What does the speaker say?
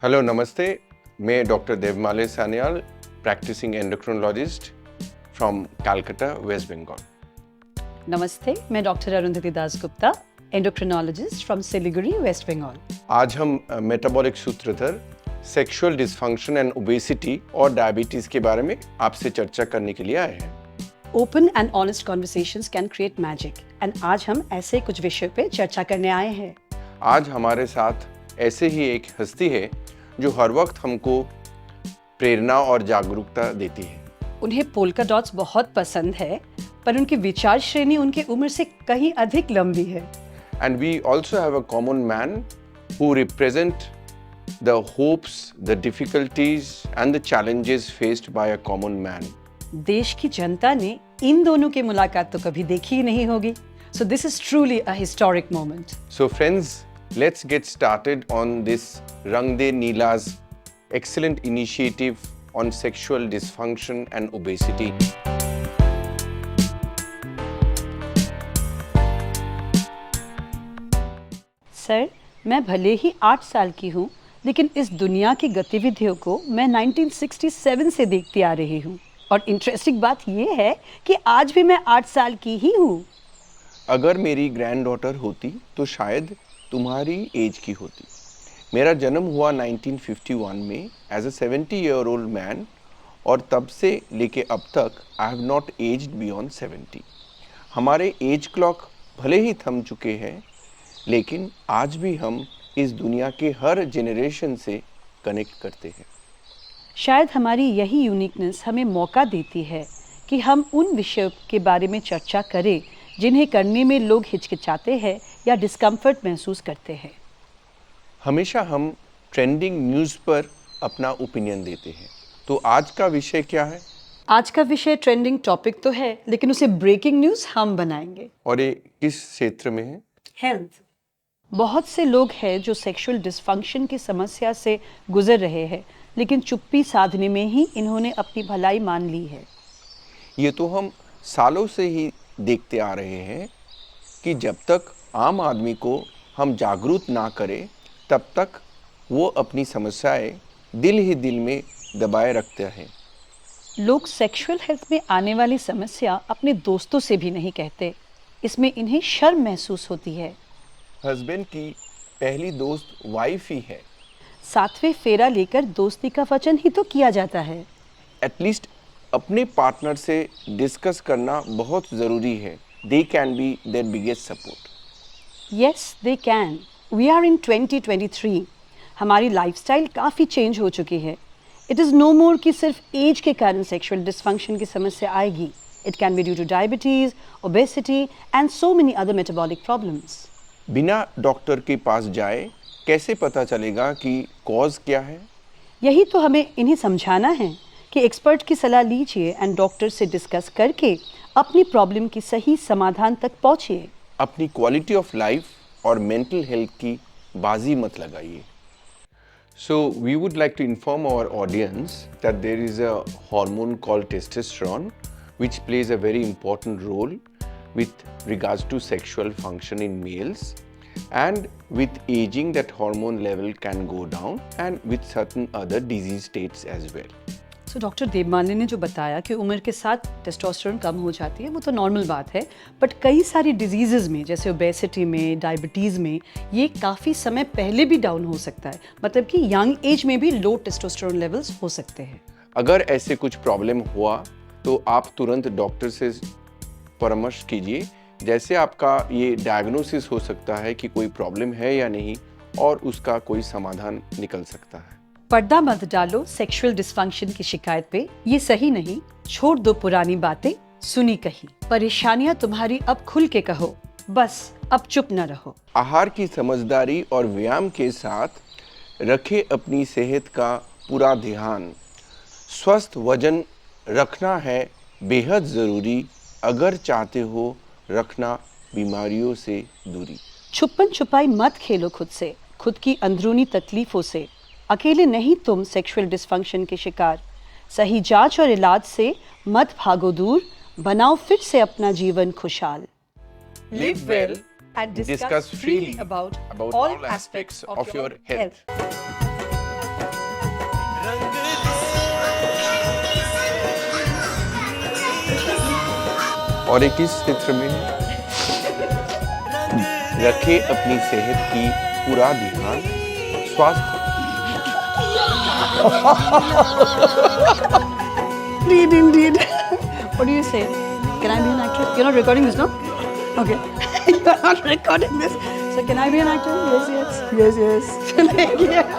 Hello नमस्ते, मैं doctor Devmali Sanyal, practicing endocrinologist from Calcutta, West Bengal. नमस्ते, मैं doctor Arundhati Das Gupta, endocrinologist from Siliguri, West Bengal. आज हम मेटाबॉलिक सूत्रधर, सेक्सुअल डिसफंक्शन एंड ओबेसिटी और डायबिटीज के बारे में आपसे चर्चा करने के लिए आए हैं। Open and honest conversations can create magic, and आज हम ऐसे कुछ विषयों पे चर्चा करने आए हैं। आज हमारे साथ ऐसे ही एक हस्ती है जो हर वक्त हमको प्रेरणा और जागरूकता देती है। उन्हें पोल्का डॉट्स बहुत पसंद है, पर उनकी विचार श्रेणी उनकी उम्र से कहीं अधिक लंबी है। And we also have a common man who represent the hopes, the difficulties and the challenges faced by a common man. देश की जनता ने इन दोनों की मुलाकात तो कभी देखी ही नहीं होगी। So this is truly a historic moment. So friends, let's get started on this Rang De Neela's excellent initiative on sexual dysfunction and obesity. Sir, मैं भले ही 8 साल की हूँ, लेकिन इस दुनिया की गतिविधियों को मैं 1967 से देखती आ रही हूँ। और इंटरेस्टिंग बात यह है कि आज भी मैं 8 साल की ही हूँ। अगर मेरी ग्रैंड डॉटर होती तो शायद तुम्हारी एज की होती। मेरा जन्म हुआ 1951 में एज अ 70-year-old मैन, और तब से लेके अब तक I have not aged beyond 70। हमारे एज क्लॉक भले ही थम चुके हैं, लेकिन आज भी हम इस दुनिया के हर जेनरेशन से कनेक्ट करते हैं। शायद हमारी यही यूनिकनेस हमें मौका देती है कि हम उन विषयों के बारे में चर्चा करें जिन्हें करने में लोग हिचकिचाते हैं या डिस्कम्फर्ट महसूस करते हैं। हमेशा हम ट्रेंडिंग न्यूज़ पर अपना ओपिनियन देते हैं, तो आज का विषय क्या है? आज का विषय ट्रेंडिंग टॉपिक तो है, लेकिन उसे ब्रेकिंग न्यूज़ हम बनाएंगे। और ये किस क्षेत्र में है? हेल्थ। बहुत से लोग हैं जो सेक्सुअल डिसफंक्शन की समस्या से गुजर रहे हैं, लेकिन चुप्पी साधने में ही इन्होंने अपनी भलाई मान ली है। ये तो हम सालों से ही देखते आ रहे हैं कि जब तक आम आदमी को हम जागरूक ना करें, तब तक वो अपनी समस्याएं दिल ही दिल में दबाए रखते हैं। लोग सेक्सुअल हेल्थ में आने वाली समस्या अपने दोस्तों से भी नहीं कहते। इसमें इन्हें शर्म महसूस होती है। हस्बैंड की पहली दोस्त वाइफ ही है। 7वें फेरा लेकर दोस्ती का वचन ही तो किया जाता है। एटलीस्ट अपने पार्टनर से डिस्कस करना बहुत ज़रूरी है। They can be their biggest support. Yes, they can. We are in 2023. हमारी लाइफस्टाइल काफ़ी चेंज हो चुकी है। इट इज़ नो मोर कि सिर्फ एज के कारण सेक्सुअल डिसफंक्शन की समस्या आएगी। It can be due two diabetes, obesity and so many other metabolic problems. बिना डॉक्टर के पास जाए कैसे पता चलेगा कि कॉज क्या है? यही तो हमें इन्हें समझाना है कि एक्सपर्ट की सलाह लीजिए एंड डॉक्टर से डिस्कस करके अपनी प्रॉब्लम की सही समाधान तक पहुँचिए। अपनी क्वालिटी ऑफ लाइफ और मेंटल हेल्थ की बाजी मत लगाइए। So we would like to inform our audience that there is a hormone called testosterone which plays a very important role with regards to sexual function in males, and with aging that hormone level can go down, and with certain other disease states as well. So doctor Devmali ने जो बताया कि उम्र के साथ testosterone कम हो जाती है, वो तो नॉर्मल बात है, बट कई सारी डिजीजेज में जैसे ओबेसिटी में, डायबिटीज़ में ये काफ़ी समय पहले भी डाउन हो सकता है। मतलब कि यंग एज में भी लो टेस्टोस्टेरोन लेवल्स हो सकते हैं। अगर ऐसे कुछ प्रॉब्लम हुआ तो आप तुरंत डॉक्टर से परामर्श कीजिए। जैसे आपका ये डायग्नोसिस हो सकता है कि कोई प्रॉब्लम है या नहीं, और उसका कोई समाधान निकल सकता है। पर्दा मत डालो सेक्सुअल डिसफंक्शन की शिकायत पे, ये सही नहीं। छोड़ दो पुरानी बातें, सुनी कही। परेशानियां तुम्हारी अब खुल के कहो, बस अब चुप न रहो। आहार की समझदारी और व्यायाम के साथ रखें अपनी सेहत का पूरा ध्यान। स्वस्थ वजन रखना है बेहद ज़रूरी, अगर चाहते हो रखना बीमारियों से दूरी। छुपन छुपाई मत खेलो खुद से, खुद की अंदरूनी तकलीफों से। अकेले नहीं तुम सेक्सुअल डिसफंक्शन के शिकार। सही जांच और इलाज से मत भागो दूर, बनाओ फिर से अपना जीवन खुशहाल। Live well and discuss freely about all aspects of your health. और एक इस चित्र में रखे अपनी सेहत की पूरा ध्यान, स्वास्थ्य। Indeed. What do you say? Can I be an actor? You're not recording this, no? Okay. You're not recording this. So can I be an actor? Yes. Like, yeah.